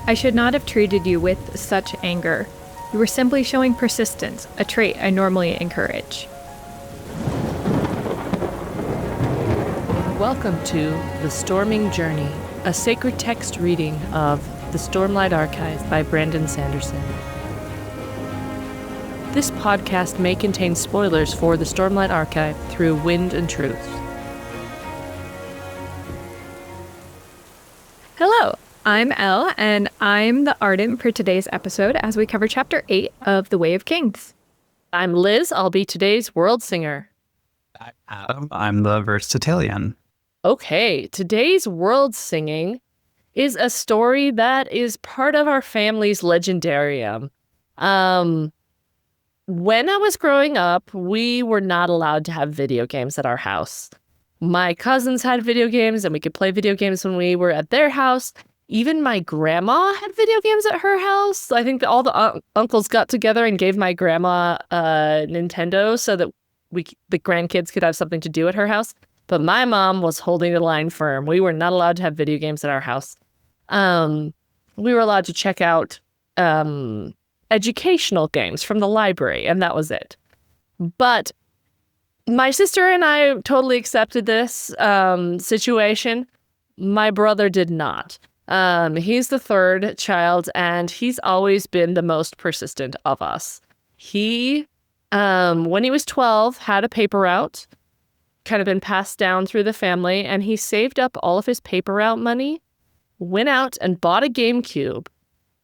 I should not have treated you with such anger. You were simply showing persistence, a trait I normally encourage. Welcome to The Storming Journey, a sacred text reading of The Stormlight Archive by Brandon Sanderson. This podcast may contain spoilers for the Stormlight Archive through Wind and Truth. Hello, I'm Elle, and I'm the Ardent for today's episode as we cover Chapter 8 of The Way of Kings. I'm Liz, I'll be today's Worldsinger. I'm Adam, I'm the Veristitalian. Okay, today's Worldsinging is a story that is part of our family's legendarium. When I was growing up, we were not allowed to have video games at our house. My cousins had video games, and we could play video games when we were at their house. Even my grandma had video games at her house. I think that all the uncles got together and gave my grandma a Nintendo so that the grandkids could have something to do at her house. But my mom was holding the line firm. We were not allowed to have video games at our house. We were allowed to check out educational games from the library, and that was it. But my sister and I totally accepted this situation. My brother did not. He's the third child, and he's always been the most persistent of us. He, when he was 12, had a paper route, kind of been passed down through the family, and he saved up all of his paper route money, went out and bought a GameCube,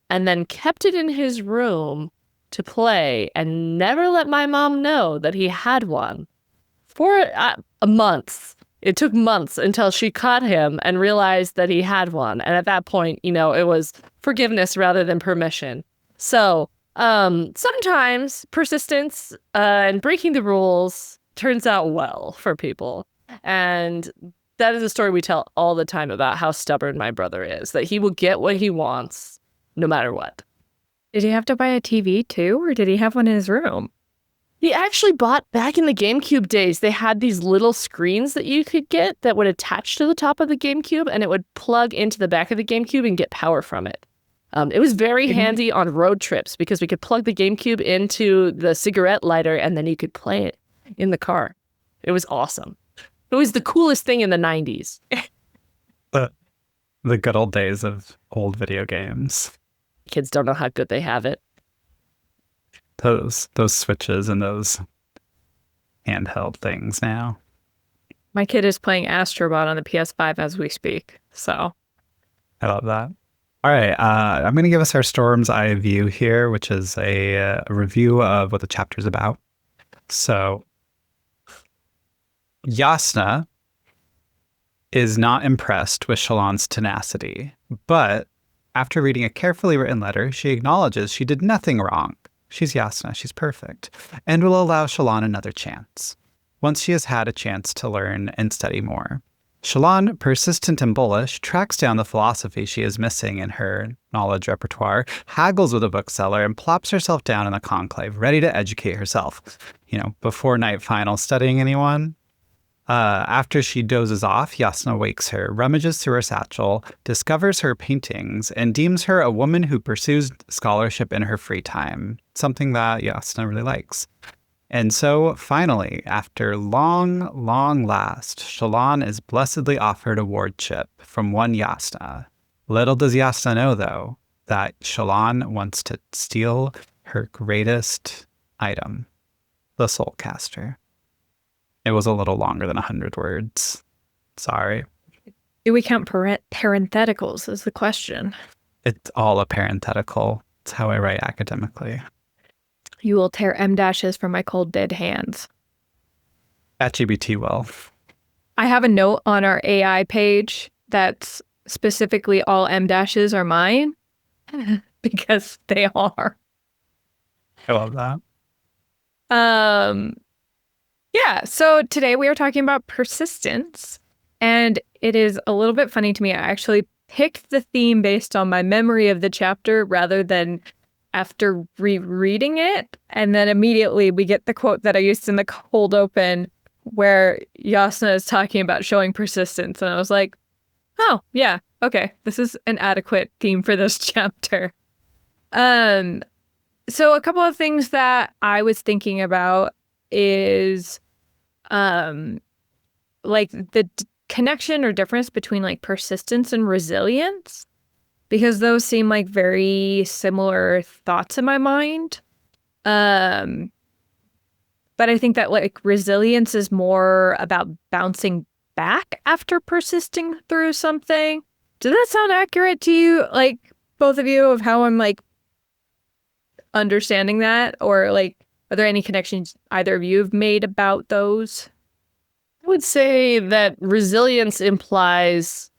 and then kept it in his room to play and never let my mom know that he had one for a month. It took months until she caught him and realized that he had one. And at that point, it was forgiveness rather than permission. So sometimes persistence and breaking the rules turns out well for people. And that is a story we tell all the time about how stubborn my brother is, that he will get what he wants no matter what. Did he have to buy a TV too, or did he have one in his room? He actually bought, back in the GameCube days, they had these little screens that you could get that would attach to the top of the GameCube, and it would plug into the back of the GameCube and get power from it. It was very handy on road trips because we could plug the GameCube into the cigarette lighter and then you could play it in the car. It was awesome. It was the coolest thing in the 90s. The good old days of old video games. Kids don't know how good they have it. Those switches and those handheld things now. My kid is playing Astrobot on the PS5 as we speak, so. I love that. All right, I'm going to give us our Storm's Eye view here, which is a review of what the chapter's about. So, Yasna is not impressed with Shallan's tenacity, but after reading a carefully written letter, she acknowledges she did nothing wrong. She's Yasna, she's perfect, and will allow Shallan another chance, once she has had a chance to learn and study more. Shallan, persistent and bullish, tracks down the philosophy she is missing in her knowledge repertoire, haggles with a bookseller, and plops herself down in the conclave, ready to educate herself. Before night final, studying anyone? After she dozes off, Yasna wakes her, rummages through her satchel, discovers her paintings, and deems her a woman who pursues scholarship in her free time, something that Yasna really likes. And so, finally, after long last, Shallan is blessedly offered a wardship from one Yasna. Little does Yasna know, though, that Shallan wants to steal her greatest item, the Soulcaster. It was a little longer than 100 words. Sorry. Do we count parentheticals is the question. It's all a parenthetical. It's how I write academically. You will tear M dashes from my cold dead hands. ChatGPT will. I have a note on our AI page that's specifically all M dashes are mine because they are. I love that. Yeah, so today we are talking about persistence, and it is a little bit funny to me. I actually picked the theme based on my memory of the chapter rather than after rereading it, and then immediately we get the quote that I used in the cold open where Yasna is talking about showing persistence, and I was like, Oh, yeah. Okay. This is an adequate theme for this chapter. So a couple of things that I was thinking about is like the connection or difference between like persistence and resilience, because those seem like very similar thoughts in my mind. But I think that like resilience is more about bouncing back after persisting through something. Does that sound accurate to you? Like both of you, of how I'm like understanding that? Or like, are there any connections either of you have made about those? I would say that resilience implies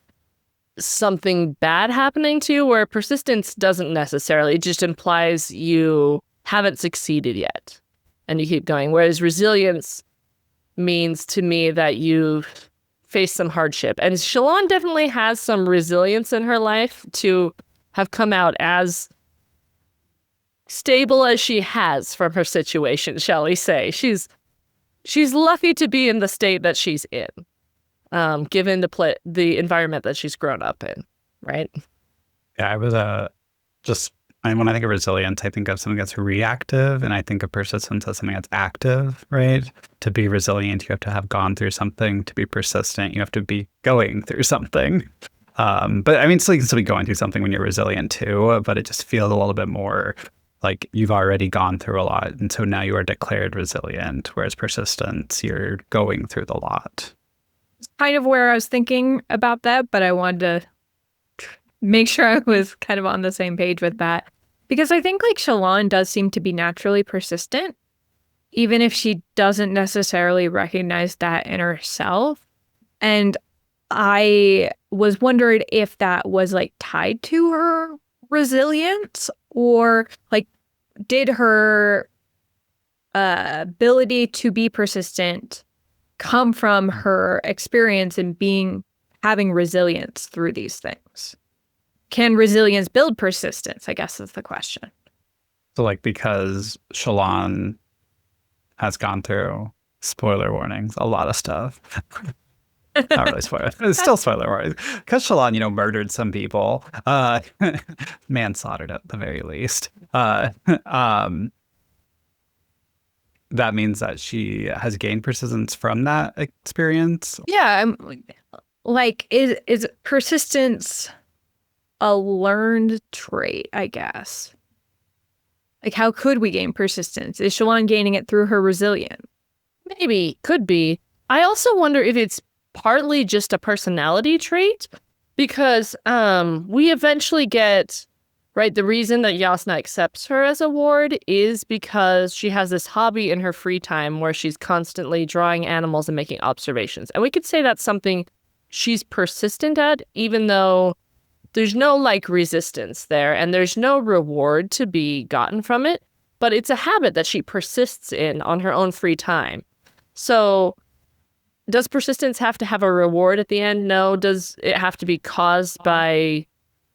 something bad happening to you, where persistence doesn't necessarily. It just implies you haven't succeeded yet and you keep going. Whereas resilience means to me that you've faced some hardship. And Shalon definitely has some resilience in her life to have come out as stable as she has from her situation, shall we say. She's lucky to be in the state that she's in, given the environment that she's grown up in, right? Yeah, I was when I think of resilience, I think of something that's reactive, and I think of persistence as something that's active, right? To be resilient, you have to have gone through something. To be persistent, you have to be going through something. But I mean, still, you can still be going through something when you're resilient too, but it just feels a little bit more like you've already gone through a lot. And so now you are declared resilient, whereas persistence, you're going through the lot. Kind of where I was thinking about that, but I wanted to make sure I was kind of on the same page with that. Because I think like Shalon does seem to be naturally persistent, even if she doesn't necessarily recognize that in herself. And I was wondering if that was like tied to her resilience, or like did her ability to be persistent come from her experience in having resilience through these things? Can resilience build persistence, I guess is the question. So like, because Shalon has gone through, spoiler warnings, a lot of stuff. Not really spoiler. It's still spoiler warnings. Because Shalon, murdered some people. Manslaughtered at the very least. That means that she has gained persistence from that experience. Yeah, I'm like, is persistence a learned trait, I guess? Like, how could we gain persistence? Is Shalon gaining it through her resilience? Maybe, could be. I also wonder if it's partly just a personality trait, because we eventually get, right, the reason that Yasna accepts her as a ward is because she has this hobby in her free time where she's constantly drawing animals and making observations. And we could say that's something she's persistent at, even though there's no like resistance there and there's no reward to be gotten from it, but it's a habit that she persists in on her own free time. So does persistence have to have a reward at the end? No. Does it have to be caused by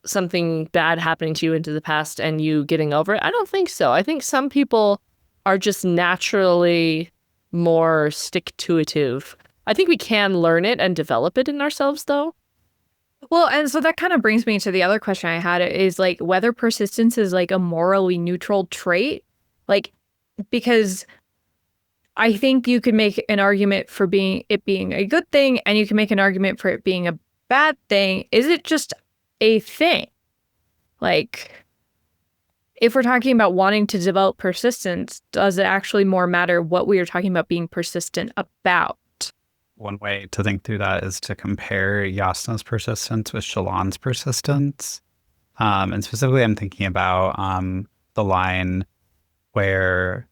something bad happening to you into the past and you getting over it? I don't think so. I think some people are just naturally more stick-to-itive. I think we can learn it and develop it in ourselves, though. Well, and so that kind of brings me to the other question I had, is like whether persistence is like a morally neutral trait. Like, because I think you could make an argument for it being a good thing, and you can make an argument for it being a bad thing. Is it just a thing? Like, if we're talking about wanting to develop persistence, does it actually more matter what we are talking about being persistent about? One way to think through that is to compare Yasna's persistence with Shalon's persistence. And specifically, I'm thinking about the line where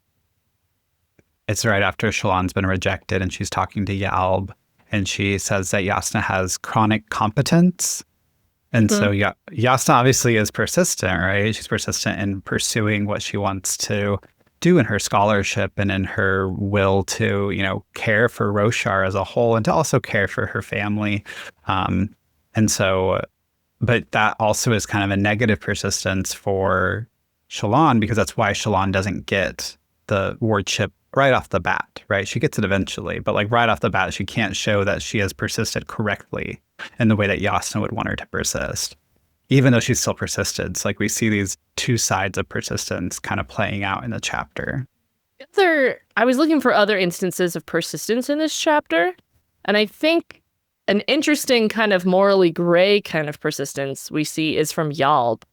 it's right after Shalon's been rejected and she's talking to Yalb, and she says that Yasna has chronic competence. And so Yasna obviously is persistent, right? She's persistent in pursuing what she wants to do in her scholarship and in her will to, care for Roshar as a whole and to also care for her family. And so, but that also is kind of a negative persistence for Shalon, because that's why Shalon doesn't get the wardship right off the bat, right? She gets it eventually, but like right off the bat, she can't show that she has persisted correctly in the way that Yasna would want her to persist, even though she's still persisted. So like we see these two sides of persistence kind of playing out in the chapter. I was looking for other instances of persistence in this chapter, and I think an interesting kind of morally gray kind of persistence we see is from Yalb,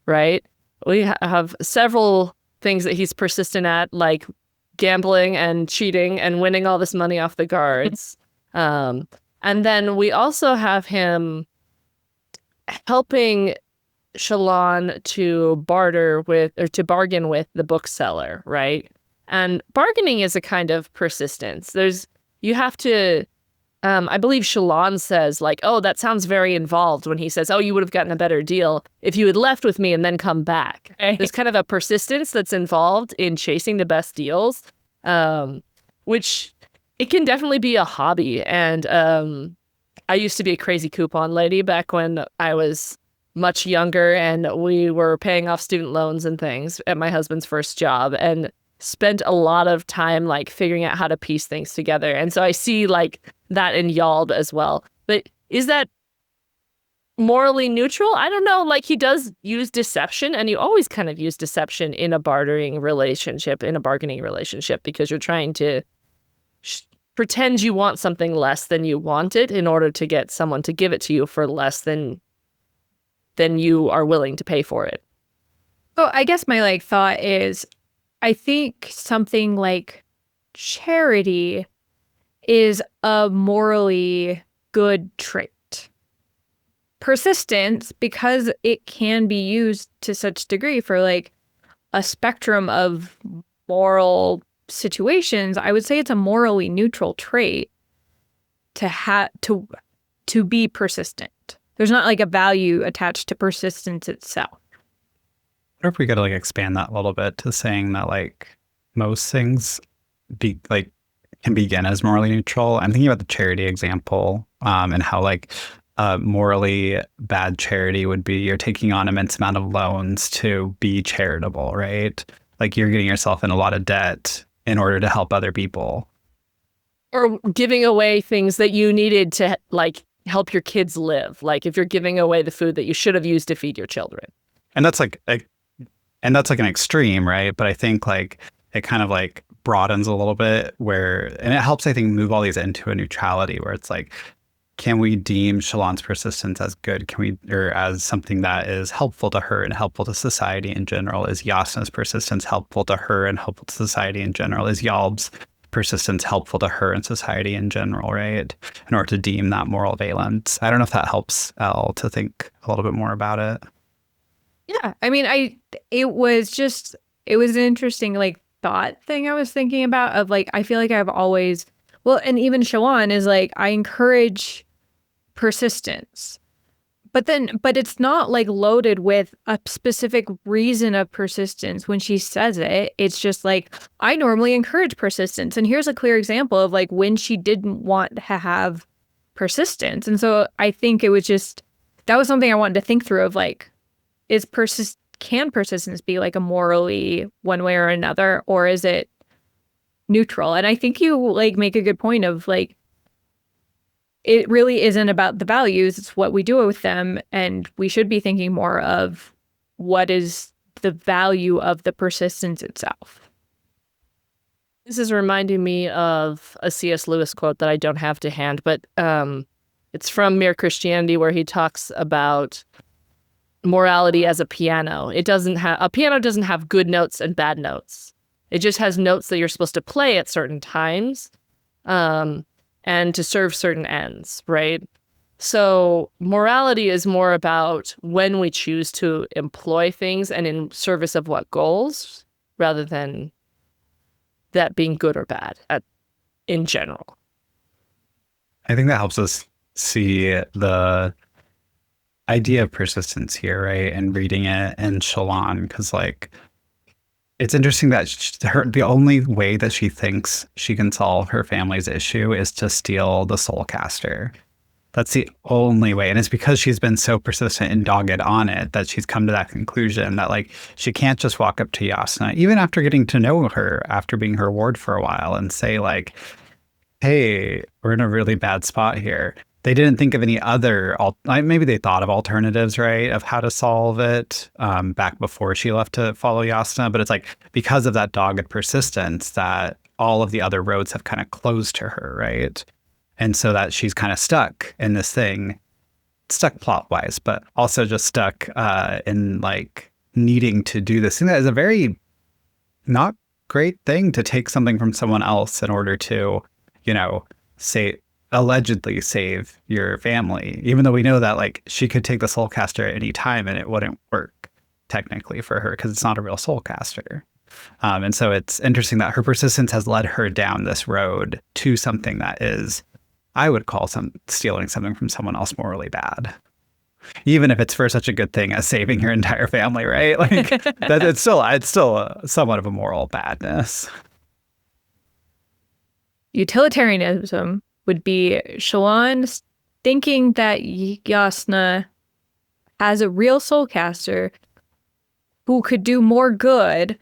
right? We have several things that he's persistent at, like gambling and cheating and winning all this money off the guards. And then we also have him helping Shallan to barter with, or to bargain with the bookseller, right? And bargaining is a kind of persistence. You have to, I believe Shallan says like, oh, that sounds very involved when he says, oh, you would have gotten a better deal if you had left with me and then come back. There's kind of a persistence that's involved in chasing the best deals, which it can definitely be a hobby. And I used to be a crazy coupon lady back when I was much younger, and we were paying off student loans and things at my husband's first job, and spent a lot of time like figuring out how to piece things together. And so I see like that in Yalb as well. But is that morally neutral? I don't know. Like, he does use deception, and you always kind of use deception in a bartering relationship, in a bargaining relationship, because you're trying to pretend you want something less than you want it in order to get someone to give it to you for less than you are willing to pay for it. So I guess my like thought is, I think something like charity is a morally good trait. Persistence, because it can be used to such degree for like a spectrum of moral situations, I would say it's a morally neutral trait to be persistent. There's not like a value attached to persistence itself. What if we got to like expand that a little bit to saying that like most things can begin as morally neutral? I'm thinking about the charity example, and how like morally bad charity would be you're taking on immense amount of loans to be charitable, right? Like you're getting yourself in a lot of debt in order to help other people. Or giving away things that you needed to like help your kids live. Like if you're giving away the food that you should have used to feed your children. And that's like an extreme, right? But I think like it kind of like broadens a little bit and it helps, I think, move all these into a neutrality where it's like, can we deem Shallan's persistence as good? Or as something that is helpful to her and helpful to society in general? Is Yasna's persistence helpful to her and helpful to society in general? Is Yalb's persistence helpful to her and society in general, right? In order to deem that moral valence. I don't know if that helps Elle to think a little bit more about it. Yeah, I mean, it was an interesting like thought thing I was thinking about of like, I feel like I've always, well, and even Shallan is like, I encourage persistence, but it's not like loaded with a specific reason of persistence when she says it. It's just like, I normally encourage persistence, and here's a clear example of like when she didn't want to have persistence. And so I think it was just, that was something I wanted to think through of like, can persistence be like a morally one way or another, or is it neutral? And I think you like make a good point of like, it really isn't about the values, it's what we do with them, and we should be thinking more of what is the value of the persistence itself. This is reminding me of a C.S. Lewis quote that I don't have to hand, but it's from Mere Christianity, where he talks about morality as a piano. A piano doesn't have good notes and bad notes. It just has notes that you're supposed to play at certain times, and to serve certain ends, right? So morality is more about when we choose to employ things and in service of what goals, rather than that being good or bad in general. I think that helps us see the idea of persistence here, right? And reading it in Shallan, because like it's interesting that the only way that she thinks she can solve her family's issue is to steal the Soulcaster. That's the only way. And it's because she's been so persistent and dogged on it that she's come to that conclusion that like she can't just walk up to Yasna, even after getting to know her, after being her ward for a while, and say like, hey, we're in a really bad spot here. They didn't think of any other, maybe they thought of alternatives, right, of how to solve it back before she left to follow Yasna. But it's like because of that dogged persistence that all of the other roads have kind of closed to her, right? And so that she's kind of stuck in this thing, stuck plot-wise, but also just stuck in like needing to do this thing that is a very not great thing to take something from someone else in order to, you know, allegedly save your family, even though we know that like she could take the soulcaster at any time and it wouldn't work technically for her because it's not a real soulcaster. And so it's interesting that her persistence has led her down this road to something that is, I would call stealing something from someone else morally bad, even if it's for such a good thing as saving your entire family, right? Like that, it's still somewhat of a moral badness. Utilitarianism would be Shallan thinking that Yasna has a real soulcaster who could do more good.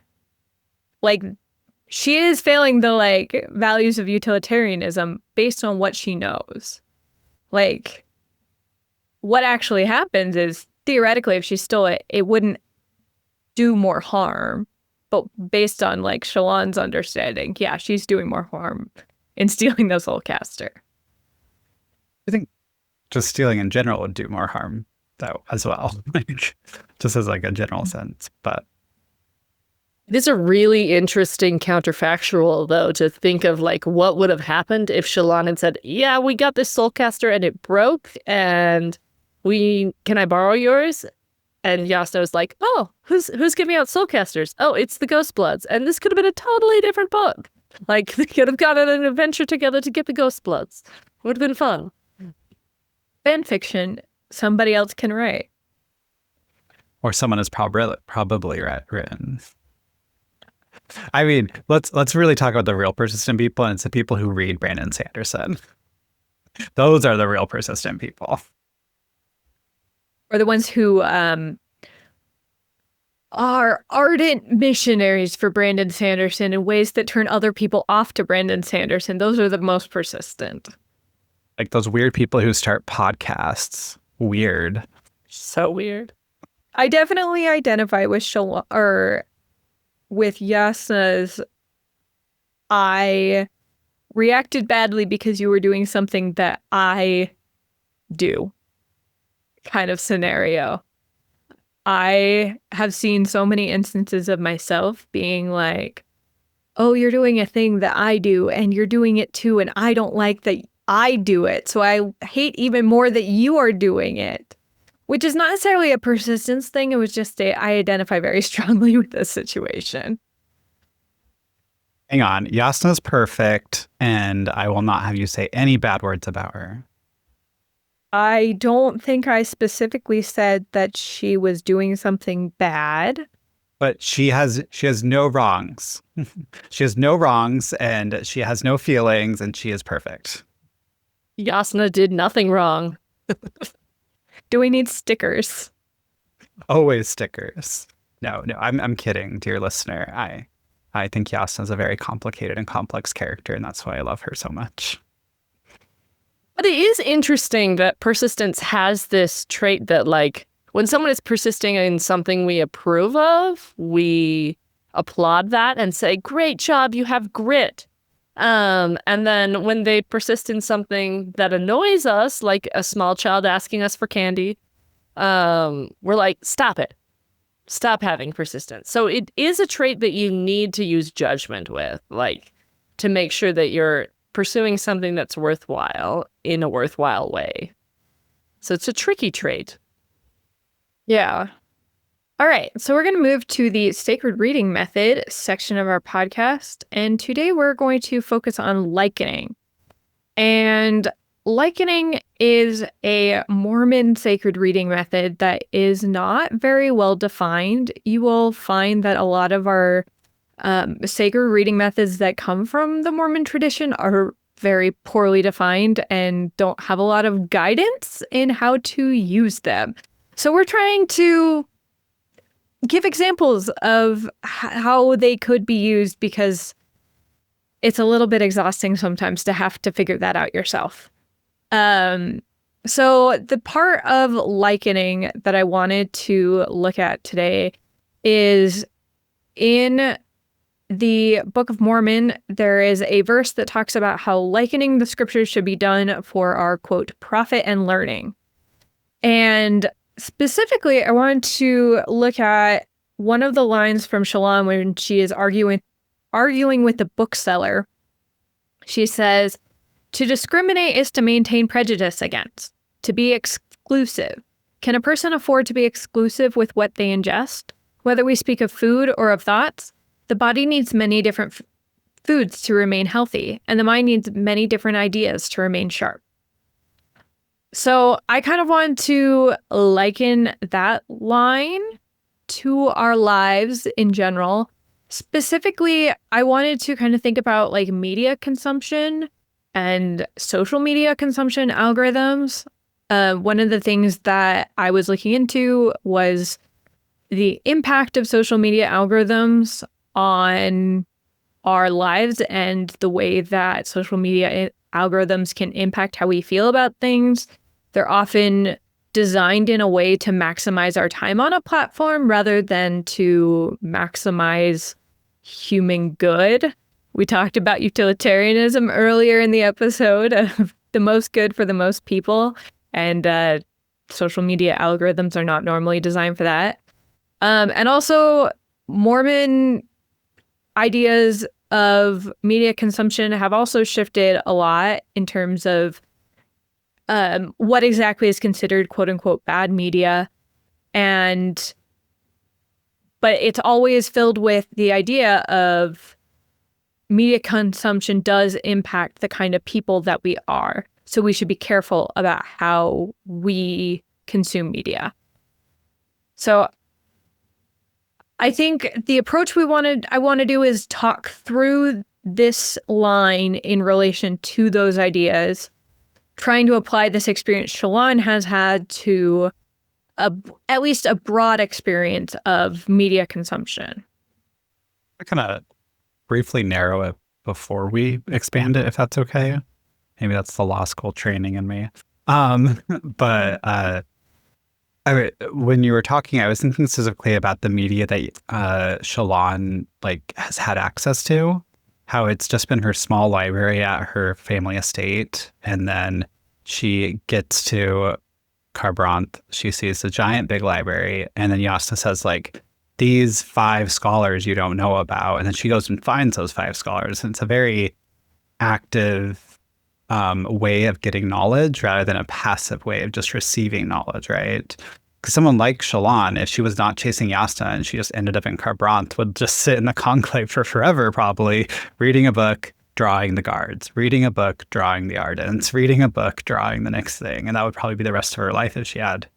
Like, she is failing the like values of utilitarianism based on what she knows. Like, what actually happens is theoretically, if she stole it, it wouldn't do more harm. But based on like Shallan's understanding, yeah, she's doing more harm in stealing the soulcaster. I think just stealing in general would do more harm though as well, like, just as like a general sense. But it is a really interesting counterfactual, though, to think of like what would have happened if Shallan had said, yeah, we got this soulcaster and it broke and can I borrow yours? And Yasna was like, oh, who's giving out soulcasters? Oh, it's the Ghostbloods. And this could have been a totally different book. Like they could have gone on an adventure together to get the Ghostbloods. Would have been fun. Fan fiction, somebody else can write. Or someone has probably written. I mean, let's really talk about the real persistent people, and it's the people who read Brandon Sanderson. Those are the real persistent people. Or the ones who are ardent missionaries for Brandon Sanderson in ways that turn other people off to Brandon Sanderson. Those are the most persistent. Like those weird people who start podcasts. Weird. So weird. I definitely identify with with Yasna's I reacted badly because you were doing something that I do kind of scenario. I have seen so many instances of myself being like, oh, you're doing a thing that I do and you're doing it too, and I don't like that I do it, so I hate even more that you are doing it. Which is not necessarily a persistence thing. It was just I identify very strongly with this situation. Hang on. Yasna's perfect, and I will not have you say any bad words about her. I don't think I specifically said that she was doing something bad. But she has no wrongs. She has no wrongs, and she has no feelings, and she is perfect. Yasna did nothing wrong. Do we need stickers? Always stickers. No, I'm kidding, dear listener. I think Yasna's a very complicated and complex character, and that's why I love her so much. But it is interesting that persistence has this trait that, like, when someone is persisting in something we approve of, we applaud that and say, great job, you have grit. And then when they persist in something that annoys us, like a small child asking us for candy, we're like, stop it. Stop having persistence. So it is a trait that you need to use judgment with, like, to make sure that you're pursuing something that's worthwhile in a worthwhile way. So it's a tricky trait. Yeah. All right, so we're going to move to the sacred reading method section of our podcast, and today we're going to focus on likening. And likening is a Mormon sacred reading method that is not very well defined. You will find that a lot of our sacred reading methods that come from the Mormon tradition are very poorly defined and don't have a lot of guidance in how to use them. So we're trying to give examples of how they could be used, because it's a little bit exhausting sometimes to have to figure that out yourself. So the part of likening that I wanted to look at today is in the Book of Mormon. There is a verse that talks about how likening the scriptures should be done for our, quote, profit and learning. And specifically, I wanted to look at one of the lines from Shalom when she is arguing with the bookseller. She says, "To discriminate is to maintain prejudice against, to be exclusive. Can a person afford to be exclusive with what they ingest? Whether we speak of food or of thoughts, the body needs many different foods to remain healthy, and the mind needs many different ideas to remain sharp." So I kind of want to liken that line to our lives in general. Specifically, I wanted to kind of think about like media consumption and social media consumption algorithms. One of the things that I was looking into was the impact of social media algorithms on our lives and the way that social media algorithms can impact how we feel about things. They're often designed in a way to maximize our time on a platform rather than to maximize human good. We talked about utilitarianism earlier in the episode of the most good for the most people, and social media algorithms are not normally designed for that. And also, Mormon ideas of media consumption have also shifted a lot in terms of what exactly is considered quote unquote bad media. But it's always filled with the idea of media consumption does impact the kind of people that we are. So we should be careful about how we consume media. So I think the approach I want to do is talk through this line in relation to those ideas, trying to apply this experience Shalon has had to at least a broad experience of media consumption. I kind of briefly narrow it before we expand it, if that's okay. Maybe that's the law school training in me. When you were talking, I was thinking specifically about the media that Shalon has had access to, how it's just been her small library at her family estate, and then she gets to Carbranth, she sees the giant big library, and then Yasna says these 5 scholars you don't know about, and then she goes and finds those 5 scholars, and it's a very active way of getting knowledge rather than a passive way of just receiving knowledge, right? Because someone like Shalon, if she was not chasing Yasna and she just ended up in Carbranth, would just sit in the conclave for forever, probably reading a book, drawing the guards, reading a book, drawing the Ardents, reading a book, drawing the next thing. And that would probably be the rest of her life if she had,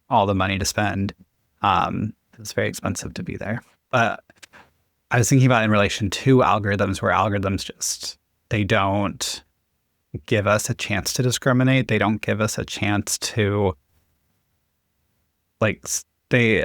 all the money to spend. It's very expensive to be there. But I was thinking about in relation to algorithms, where algorithms they don't give us a chance to discriminate. They don't give us a chance to, they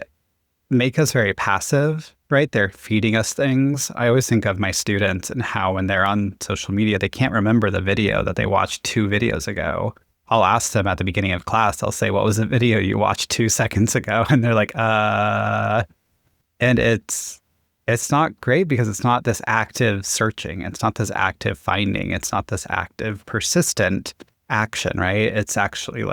make us very passive, right? They're feeding us things. I always think of my students and how when they're on social media, they can't remember the video that they watched 2 videos ago. I'll ask them at the beginning of class, I'll say, what was the video you watched 2 seconds ago? And they're like, and it's not great because it's not this active searching. It's not this active finding. It's not this active persistent action, right? It's actually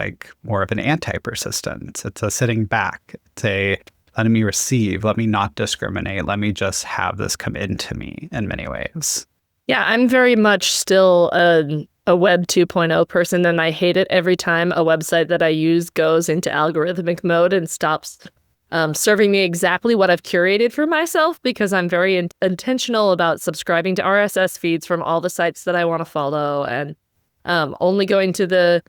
more of an anti-persistence. It's a sitting back. It's a letting me receive, let me not discriminate, let me just have this come into me in many ways. Yeah, I'm very much still a Web 2.0 person, and I hate it every time a website that I use goes into algorithmic mode and stops serving me exactly what I've curated for myself, because I'm very intentional about subscribing to RSS feeds from all the sites that I want to follow, and only going to the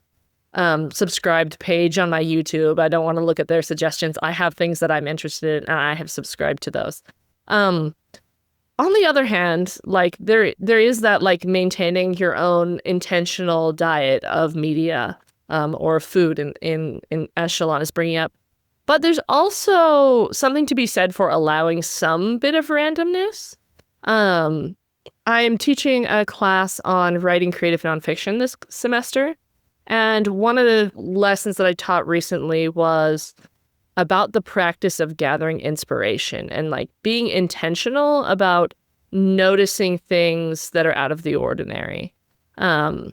subscribed page on my YouTube. I don't want to look at their suggestions. I have things that I'm interested in, and I have subscribed to those. on the other hand, like there is that like maintaining your own intentional diet of media or food in as Shalon is bringing up. But there's also something to be said for allowing some bit of randomness. I'm teaching a class on writing creative nonfiction this semester. And one of the lessons that I taught recently was about the practice of gathering inspiration and like being intentional about noticing things that are out of the ordinary. And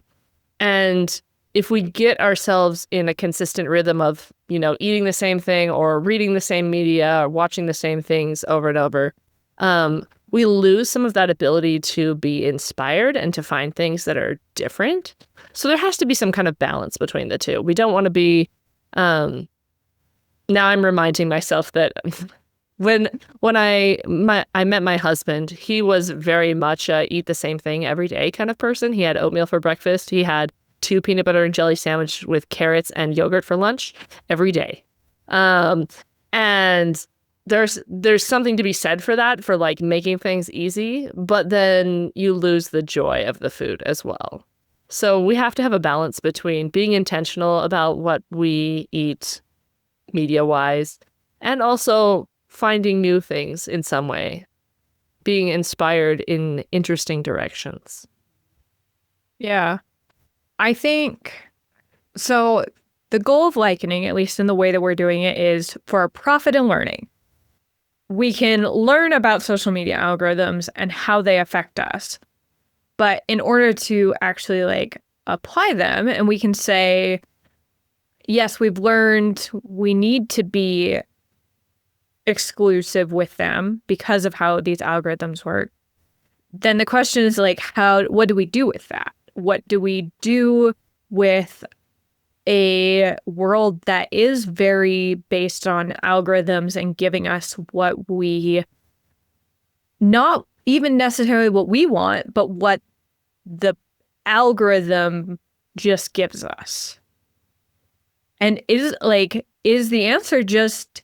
if we get ourselves in a consistent rhythm of, eating the same thing or reading the same media or watching the same things over and over, we lose some of that ability to be inspired and to find things that are different. So there has to be some kind of balance between the two. We don't want to be, now I'm reminding myself that when I met my husband, he was very much a eat the same thing every day kind of person. He had oatmeal for breakfast. He had 2 peanut butter and jelly sandwich with carrots and yogurt for lunch every day. And there's something to be said for that, for like making things easy, but then you lose the joy of the food as well. So we have to have a balance between being intentional about what we eat media-wise and also finding new things in some way, being inspired in interesting directions. Yeah. I think, so the goal of Likening, at least in the way that we're doing it, is for profit and learning. We can learn about social media algorithms and how they affect us. But in order to actually like apply them, and we can say, yes, we've learned we need to be exclusive with them because of how these algorithms work. Then the question is like, what do we do with that? What do we do with a world that is very based on algorithms and giving us what we, not even necessarily what we want, but what the algorithm just gives us? And is the answer just,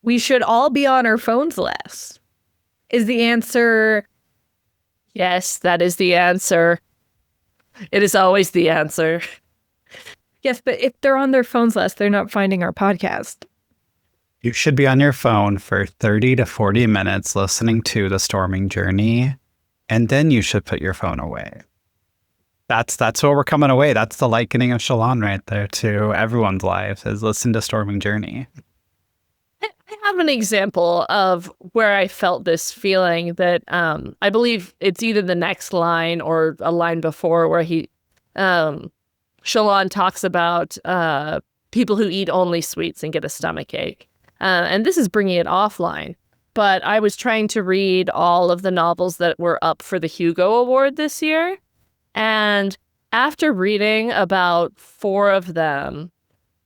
we should all be on our phones less? Is the answer, yes, that is the answer. It is always the answer. Yes, but if they're on their phones less, they're not finding our podcast. You should be on your phone for 30 to 40 minutes listening to The Storming Journey, and then you should put your phone away. That's what we're coming away. That's the likening of Shalon right there to everyone's life, is listen to Storming Journey. I have an example of where I felt this feeling that I believe it's either the next line or a line before where Shalon talks about people who eat only sweets and get a stomach ache. And this is bringing it offline. But I was trying to read all of the novels that were up for the Hugo Award this year. And after reading about 4 of them,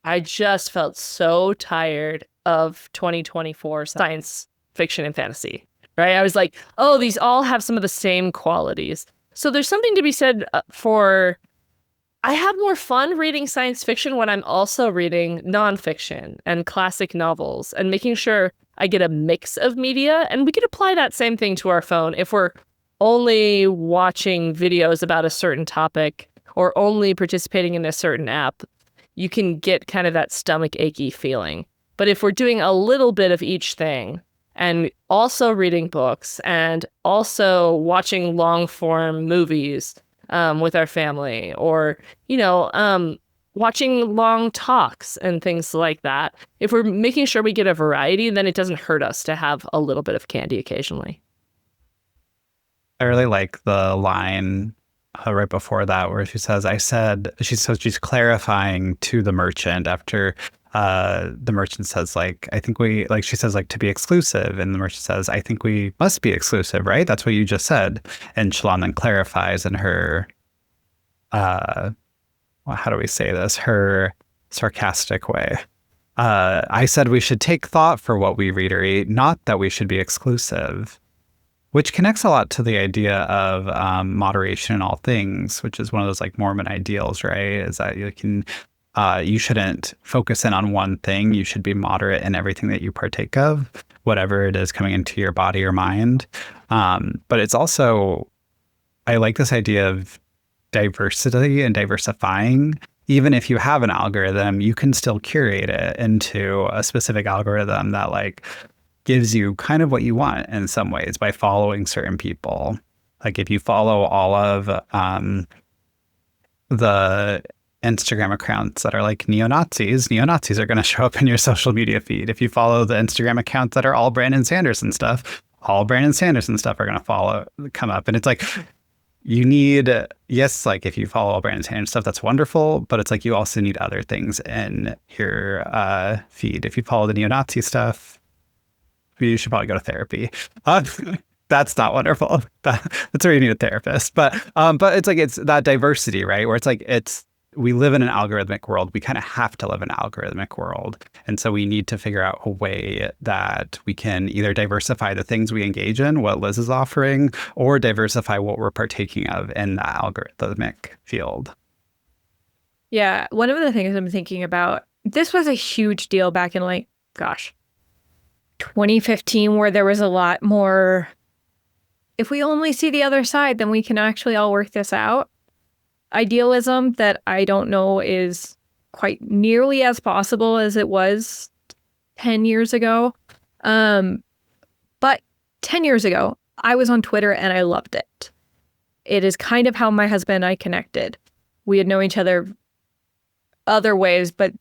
I just felt so tired of 2024 science fiction and fantasy, right? I was like, oh, these all have some of the same qualities. So there's something to be said for, I have more fun reading science fiction when I'm also reading nonfiction and classic novels and making sure I get a mix of media. And we could apply that same thing to our phone if we're only watching videos about a certain topic or only participating in a certain app. You can get kind of that stomach achy feeling. But if we're doing a little bit of each thing and also reading books and also watching long form movies with our family or, watching long talks and things like that, if we're making sure we get a variety, then it doesn't hurt us to have a little bit of candy occasionally. I really like the line right before that where she says, she's clarifying to the merchant after the merchant says, she says, to be exclusive. And the merchant says, I think we must be exclusive, right? That's what you just said. And Shalon then clarifies in her, how do we say this? Her sarcastic way. I said we should take thought for what we read or eat, not that we should be exclusive. Which connects a lot to the idea of moderation in all things, which is one of those Mormon ideals, right? Is that you can You shouldn't focus in on one thing. You should be moderate in everything that you partake of, whatever it is coming into your body or mind. But it's also, I like this idea of diversity and diversifying. Even if you have an algorithm, you can still curate it into a specific algorithm that like gives you kind of what you want in some ways by following certain people. Like if you follow all of the Instagram accounts that are like neo-Nazis are going to show up in your social media feed. If you follow the Instagram accounts that are all Brandon Sanderson stuff, all Brandon Sanderson stuff are going to come up. And it's like, you need, yes, like if you follow all Brandon Sanderson stuff, that's wonderful, but it's like you also need other things in your feed. If you follow the neo-Nazi stuff, you should probably go to therapy. That's not wonderful. That's where you need a therapist. But it's like, it's that diversity, right? Where it's like, we live in an algorithmic world. We kind of have to live in an algorithmic world. And so we need to figure out a way that we can either diversify the things we engage in, what Liz is offering, or diversify what we're partaking of in the algorithmic field. Yeah. One of the things I'm thinking about, this was a huge deal back in 2015, where there was a lot more, if we only see the other side, then we can actually all work this out. Idealism that I don't know is quite nearly as possible as it was 10 years ago. But 10 years ago, I was on Twitter and I loved it. It is kind of how my husband and I connected. We had known each other other ways, but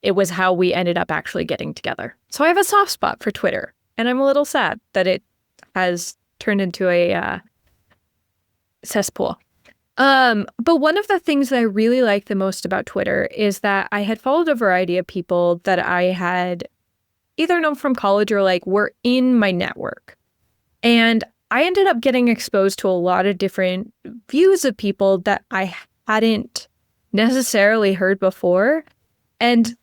it was how we ended up actually getting together. So I have a soft spot for Twitter, and I'm a little sad that it has turned into a cesspool. But one of the things that I really like the most about Twitter is that I had followed a variety of people that I had either known from college or were in my network. And I ended up getting exposed to a lot of different views of people that I hadn't necessarily heard before. And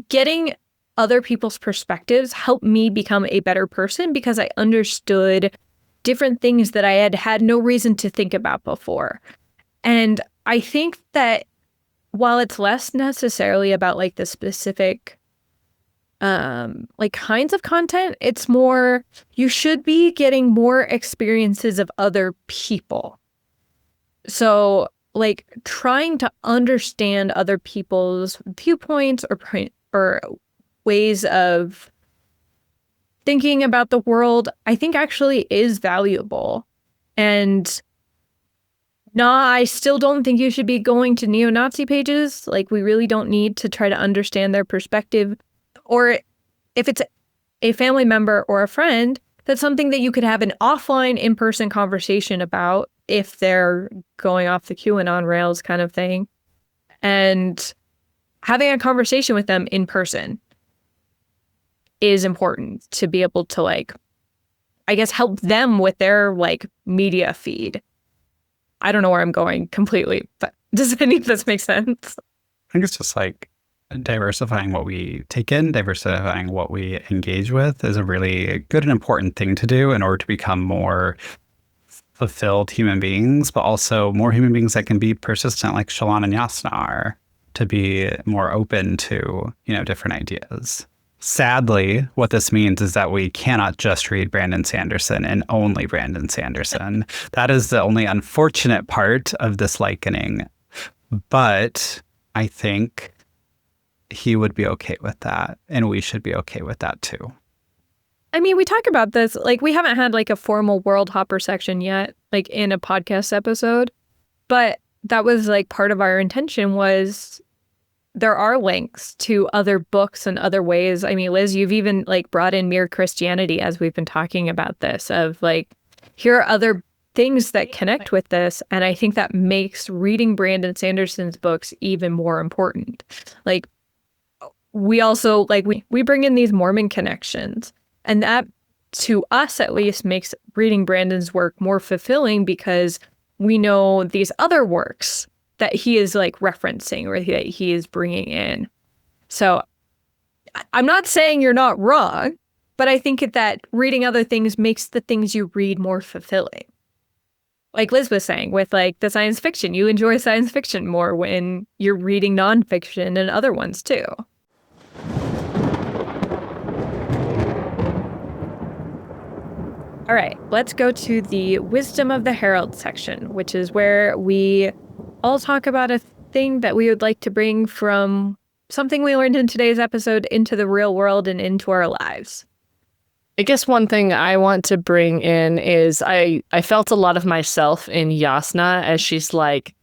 getting other people's perspectives helped me become a better person because I understood different things that I had no reason to think about before. And I think that while it's less necessarily about the specific kinds of content, it's more, you should be getting more experiences of other people. So trying to understand other people's viewpoints or ways of thinking about the world, I think actually is valuable. And I still don't think you should be going to neo-Nazi pages. We really don't need to try to understand their perspective. Or if it's a family member or a friend, that's something that you could have an offline, in-person conversation about if they're going off the QAnon rails kind of thing. And having a conversation with them in person is important to be able to help them with their media feed. I don't know where I'm going completely, but does any of this make sense? I think it's just diversifying what we take in, diversifying what we engage with is a really good and important thing to do in order to become more fulfilled human beings, but also more human beings that can be persistent like Shalon and Yasna are, to be more open to, different ideas. Sadly, what this means is that we cannot just read Brandon Sanderson and only Brandon Sanderson. That is the only unfortunate part of this likening. But I think he would be okay with that, and we should be okay with that too. I mean, we talk about this, we haven't had a formal World Hopper section yet, in a podcast episode, but that was part of our intention was there are links to other books and other ways. I mean, Liz, you've even brought in Mere Christianity as we've been talking about this of here are other things that connect with this. And I think that makes reading Brandon Sanderson's books even more important. We also we bring in these Mormon connections, and that to us at least makes reading Brandon's work more fulfilling because we know these other works that he is referencing or that he is bringing in. So I'm not saying you're not wrong, but I think that reading other things makes the things you read more fulfilling. like Liz was saying, with like the science fiction, you enjoy science fiction more when you're reading nonfiction and other ones too. All right, let's go to the Wisdom of the Herald section, which is where we all talk about a thing that we would like to bring from something we learned in today's episode into the real world and into our lives. I guess one thing I want to bring in is I felt a lot of myself in Yasna as she's like,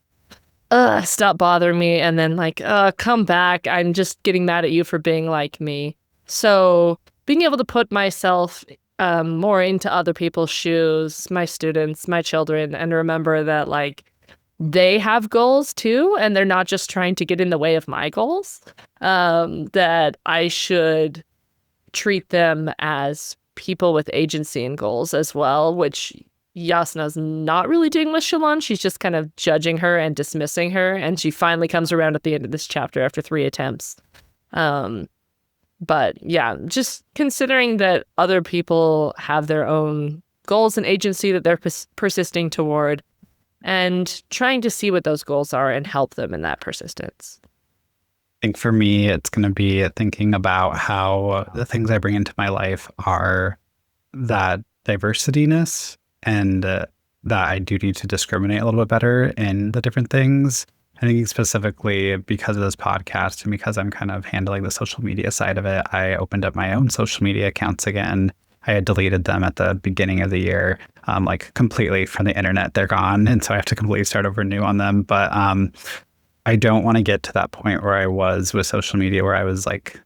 stop bothering me. And then like, come back. I'm just getting mad at you for being like me. So being able to put myself more into other people's shoes, my students, my children, and remember that like they have goals too. And they're not just trying to get in the way of my goals, that I should treat them as people with agency and goals as well, which Yasna's not really doing with Shalon. She's just kind of judging her and dismissing her, and she finally comes around at the end of this chapter after 3 attempts. But yeah, just considering that other people have their own goals and agency that they're persisting toward, and trying to see what those goals are and help them in that persistence. I think for me, it's going to be thinking about how the things I bring into my life are that diversityness and that I do need to discriminate a little bit better in the different things. I think specifically because of this podcast and because I'm kind of handling the social media side of it, I opened up my own social media accounts again. I had deleted them at the beginning of the year, like completely from the internet. They're gone. And so I have to completely start over new on them. But I don't want to get to that point where I was with social media, where I was like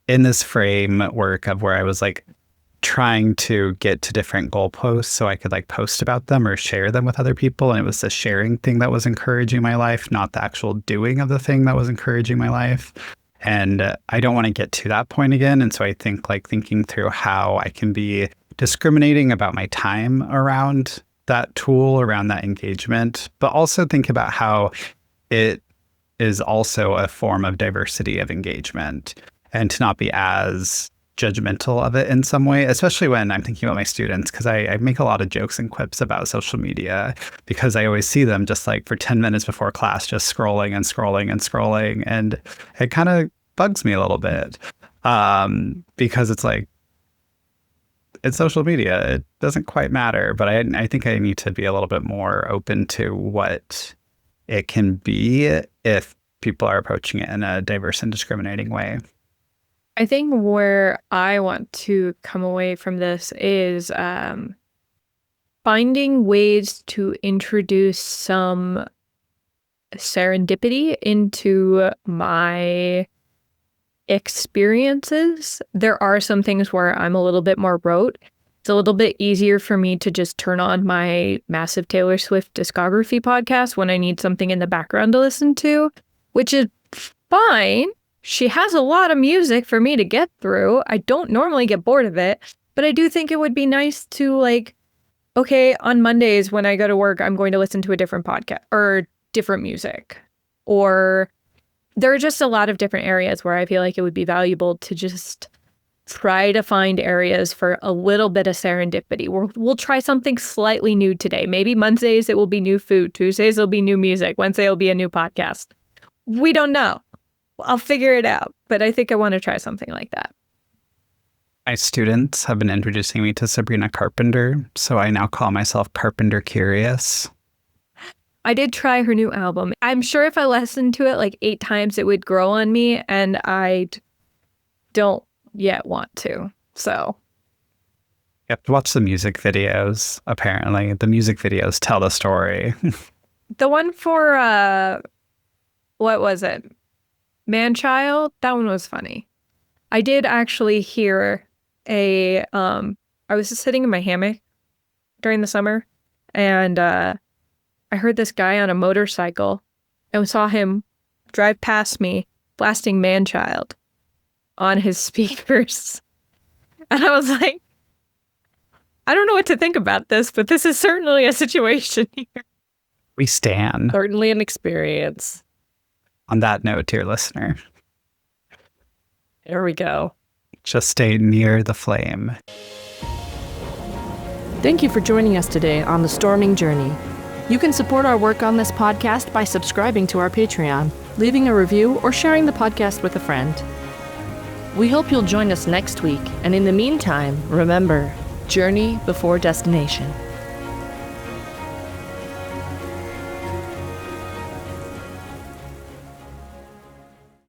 in this framework of where I was like trying to get to different goalposts so I could like post about them or share them with other people. And it was the sharing thing that was encouraging my life, not the actual doing of the thing that was encouraging my life. And I don't want to get to that point again. And so I think like thinking through how I can be discriminating about my time around that tool, around that engagement, but also think about how it is also a form of diversity of engagement, and to not be as judgmental of it in some way, especially when I'm thinking about my students, because I make a lot of jokes and quips about social media because I always see them just like for 10 minutes before class, just scrolling and scrolling and scrolling. And it kind of bugs me a little bit because it's like, it's social media. It doesn't quite matter, but I think I need to be a little bit more open to what it can be if people are approaching it in a diverse and discriminating way. I think where I want to come away from this is finding ways to introduce some serendipity into my experiences. There are some things where I'm a little bit more rote. It's a little bit easier for me to just turn on my massive Taylor Swift discography podcast when I need something in the background to listen to, which is fine. She has a lot of music for me to get through. I don't normally get bored of it, but I do think it would be nice to like, okay, on Mondays when I go to work, I'm going to listen to a different podcast or different music. Or there are just a lot of different areas where I feel like it would be valuable to just try to find areas for a little bit of serendipity. We'll try something slightly new today. Maybe Mondays it will be new food. Tuesdays it'll be new music. Wednesday it'll be a new podcast. We don't know. I'll figure it out. But I think I want to try something like that. My students have been introducing me to Sabrina Carpenter, so I now call myself Carpenter Curious. I did try her new album. I'm sure if I listened to it like 8 times, it would grow on me, and I don't yet want to. So You have to watch the music videos, apparently. The music videos tell the story. the one for, what was it? Man-Child? That one was funny. I did actually hear I was just sitting in my hammock during the summer, and I heard this guy on a motorcycle and saw him drive past me blasting Man-Child on his speakers. And I was like, I don't know what to think about this, but this is certainly a situation here. We stan. Certainly an experience. On that note, dear listener, There we go. just stay near the flame. Thank you for joining us today on The Storming Journey. You can support our work on this podcast by subscribing to our Patreon, leaving a review, or sharing the podcast with a friend. We hope you'll join us next week, and in the meantime, remember, journey before destination.